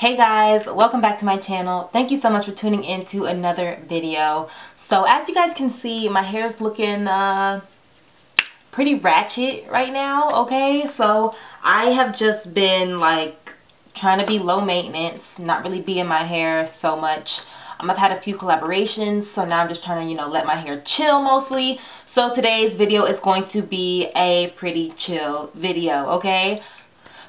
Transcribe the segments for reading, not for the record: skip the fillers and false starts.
Hey guys, welcome back to my channel. Thank you so much for tuning in to another video. So as you guys can see, my hair is looking pretty ratchet right now, okay? So I have just been like trying to be low maintenance, not really be in my hair so much. I've had a few collaborations, so now I'm just trying to, you know, let my hair chill mostly. So today's video is going to be a pretty chill video, okay?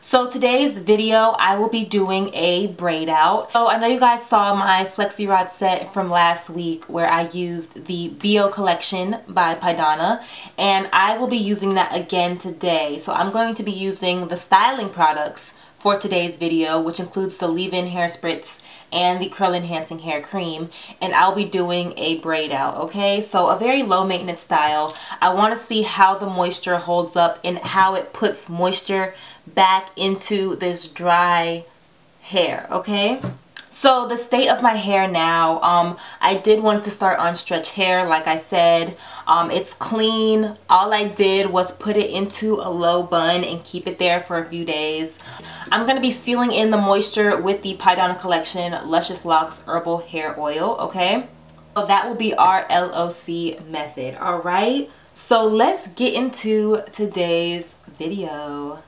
So today's video, I will be doing a braid out. So I know you guys saw my flexi rod set from last week where I used the BIYO collection by Pydana, and I will be using that again today. So I'm going to be using the styling products for today's video, which includes the leave-in hair spritz and the curl enhancing hair cream, and I'll be doing a braid out, okay? So a very low maintenance style. I want to see how the moisture holds up and how it puts moisture back into this dry hair, okay? So the state of my hair now, I did want to start on stretch hair like I said. It's clean. All I did was put it into a low bun and keep it there for a few days. I'm going to be sealing in the moisture with the Pydana collection Luscious Locks Herbal Hair Oil, okay? So that will be our LOC method, alright? So let's get into today's video.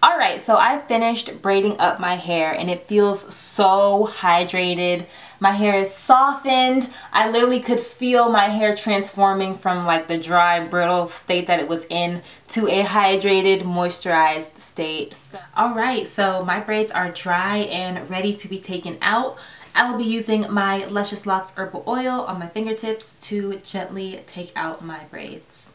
Alright, so I finished braiding up my hair and it feels so hydrated. My hair is softened. I literally could feel my hair transforming from like the dry, brittle state that it was in to a hydrated, moisturized state. Alright, so my braids are dry and ready to be taken out. I will be using my Luscious Locks Herbal Oil on my fingertips to gently take out my braids.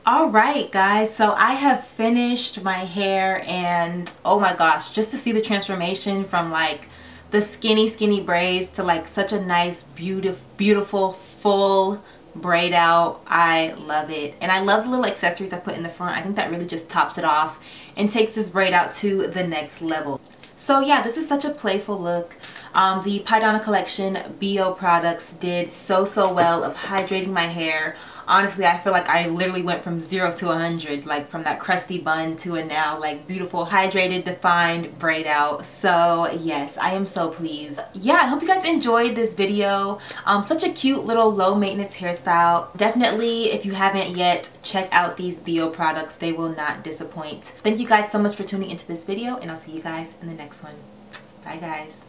Alright guys, so I have finished my hair and oh my gosh, just to see the transformation from like the skinny braids to like such a nice beautiful full braid out. I love it, and I love the little accessories I put in the front. I think that really just tops it off and takes this braid out to the next level. So yeah, this is such a playful look. The Pydana collection BIYO products did so well of hydrating my hair. Honestly, I feel like I literally went from 0 to 100, like from that crusty bun to a now like beautiful, hydrated, defined braid out. So yes, I am so pleased. Yeah, I hope you guys enjoyed this video. Such a cute little low maintenance hairstyle. Definitely, if you haven't yet, check out these BIYO products. They will not disappoint. Thank you guys so much for tuning into this video, and I'll see you guys in the next one. Bye guys.